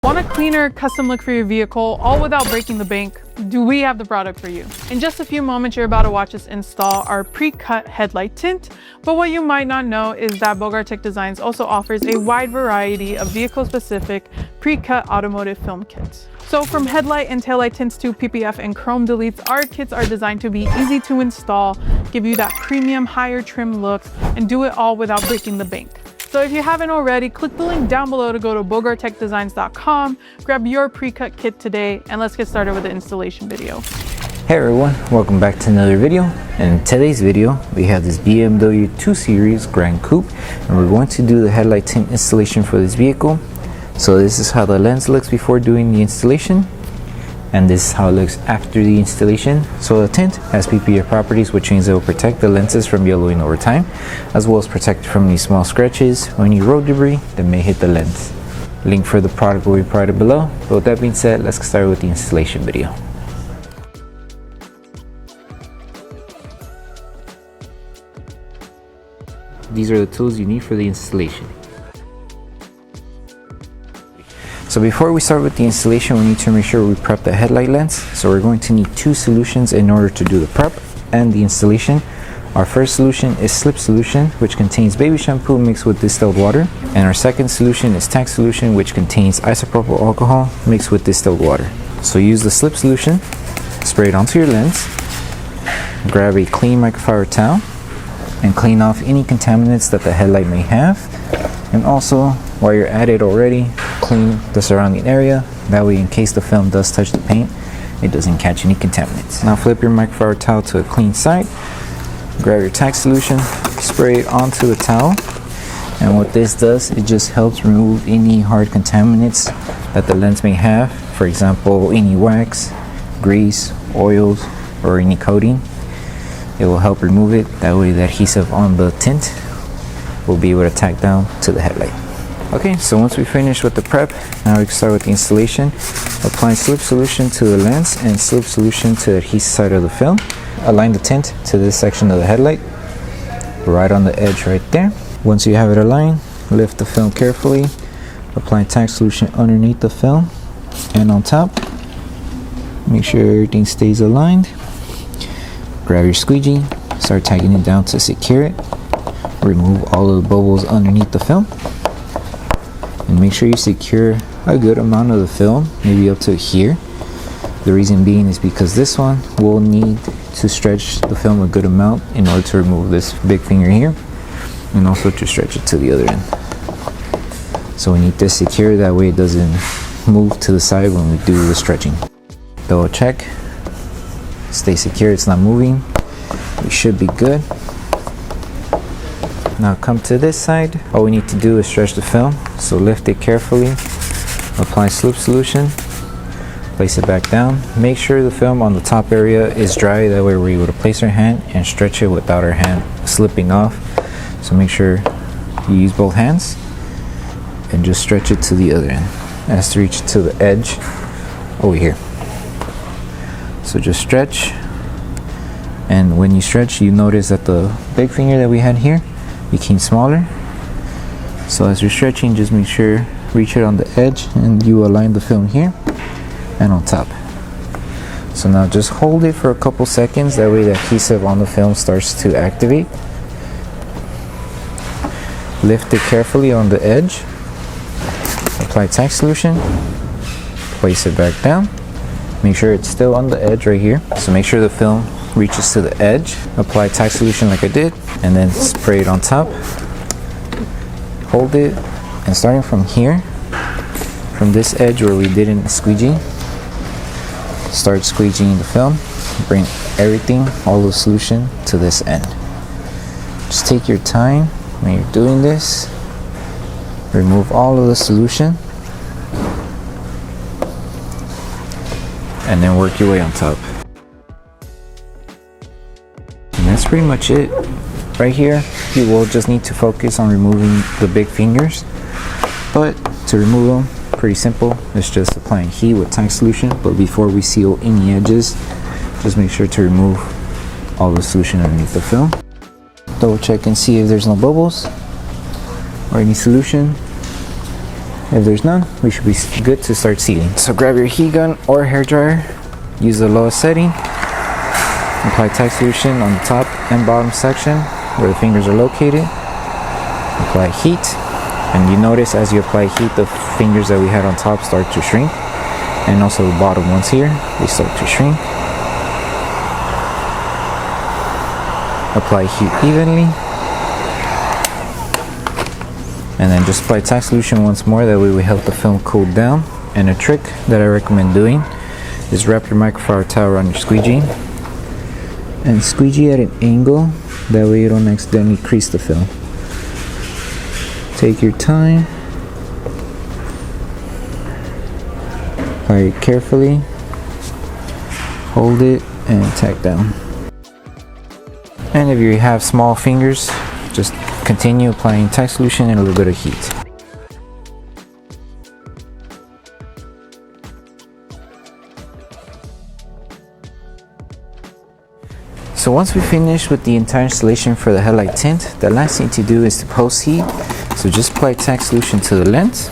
Want a cleaner, custom look for your vehicle, all without breaking the bank? Do we have the product for you? In just a few moments, you're about to watch us install our pre-cut headlight tint. But what you might not know is that Bogart Tech Designs also offers a wide variety of vehicle-specific pre-cut automotive film kits. So from headlight and taillight tints to PPF and chrome deletes, our kits are designed to be easy to install, give you that premium, higher trim look, and do it all without breaking the bank. So if you haven't already, click the link down below to go to bogarttechdesigns.com, grab your pre-cut kit today, and let's get started with the installation video. Hey everyone, welcome back to another video. And in today's video, we have this BMW 2 Series Gran Coupe, and we're going to do the headlight tint installation for this vehicle. So this is how the lens looks before doing the installation, and this is how it looks after the installation. So the tint has PPF properties, which means it will protect the lenses from yellowing over time, as well as protect from any small scratches or any road debris that may hit the lens. Link for the product will be provided below. But with that being said, let's get started with the installation video. These are the tools you need for the installation. So before we start with the installation, we need to make sure we prep the headlight lens. So we're going to need two solutions in order to do the prep and the installation. Our first solution is slip solution, which contains baby shampoo mixed with distilled water. And our second solution is tack solution, which contains isopropyl alcohol mixed with distilled water. So use the slip solution, spray it onto your lens, grab a clean microfiber towel, and clean off any contaminants that the headlight may have. And also, while you're at it already, clean the surrounding area. That way, in case the film does touch the paint, it doesn't catch any contaminants. Now flip your microfiber towel to a clean side. Grab your tack solution, spray it onto the towel. And what this does, it just helps remove any hard contaminants that the lens may have. For example, any wax, grease, oils, or any coating. It will help remove it. That way the adhesive on the tint will be able to tack down to the headlight. Okay, so once we finish with the prep, now we can start with the installation. Apply slip solution to the lens and slip solution to the adhesive side of the film. Align the tint to this section of the headlight, right on the edge right there. Once you have it aligned, lift the film carefully. Apply tack solution underneath the film and on top. Make sure everything stays aligned. Grab your squeegee, start tacking it down to secure it. Remove all of the bubbles underneath the film. And make sure you secure a good amount of the film, maybe up to here. The reason being is because this one will need to stretch the film a good amount in order to remove this big finger here, and also to stretch it to the other end. So we need this secure, that way it doesn't move to the side when we do the stretching. Double check, stay secure, it's not moving. We should be good. Now come to this side. All we need to do is stretch the film. So lift it carefully, apply slip solution, place it back down. Make sure the film on the top area is dry, that way we're able to place our hand and stretch it without our hand slipping off. So make sure you use both hands and just stretch it to the other end. It has to reach to the edge over here. So just stretch, and when you stretch, you notice that the big finger that we had here became smaller. So as you're stretching, just make sure reach it on the edge and you align the film here and on top. So now just hold it for a couple seconds, that way the adhesive on the film starts to activate. Lift it carefully on the edge, apply tack solution, place it back down. Make sure it's still on the edge right here. So make sure the film reaches to the edge. Apply tack solution like I did, and then spray it on top. Hold it, and starting from here, from this edge where we didn't squeegee, start squeegeeing the film. Bring everything, all the solution, to this end. Just take your time when you're doing this. Remove all of the solution, and then work your way on top. And that's pretty much it. Right here, you will just need to focus on removing the big fingers. But to remove them, pretty simple. It's just applying heat with tack solution. But before we seal any edges, just make sure to remove all the solution underneath the film. Double check and see if there's no bubbles or any solution. If there's none, we should be good to start sealing. So grab your heat gun or hair dryer, use the lowest setting, apply tack solution on the top and bottom section where the fingers are located, apply heat, and you notice as you apply heat the fingers that we had on top start to shrink, and also the bottom ones here, they start to shrink. Apply heat evenly, and then just apply tack solution once more. That way we help the film cool down. And a trick that I recommend doing is wrap your microfiber towel around your squeegee and squeegee at an angle, that way you don't accidentally crease the film. Take your time, apply it carefully, hold it and tack down. And if you have small fingers, just continue applying tack solution and a little bit of heat. So once we finish with the entire installation for the headlight tint, the last thing to do is to post heat. So just apply tack solution to the lens,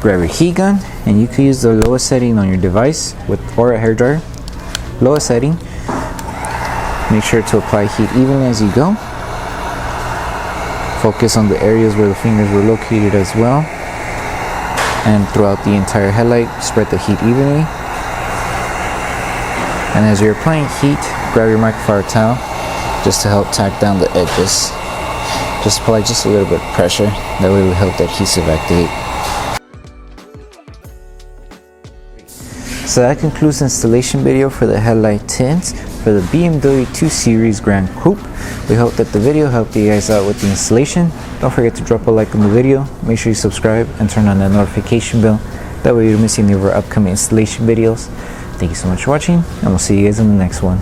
grab your heat gun, and you can use the lowest setting on your device or a hair dryer. Lowest setting. Make sure to apply heat evenly as you go. Focus on the areas where the fingers were located as well. And throughout the entire headlight, spread the heat evenly. And as you're applying heat, grab your microfiber towel just to help tack down the edges. Just apply just a little bit of pressure, that way it will help the adhesive activate. So that concludes the installation video for the headlight tint for the BMW 2 Series Gran Coupe. We hope that the video helped you guys out with the installation. Don't forget to drop a like on the video, make sure you subscribe and turn on that notification bell. That way you don't miss any of our upcoming installation videos. Thank you so much for watching, and we'll see you guys in the next one.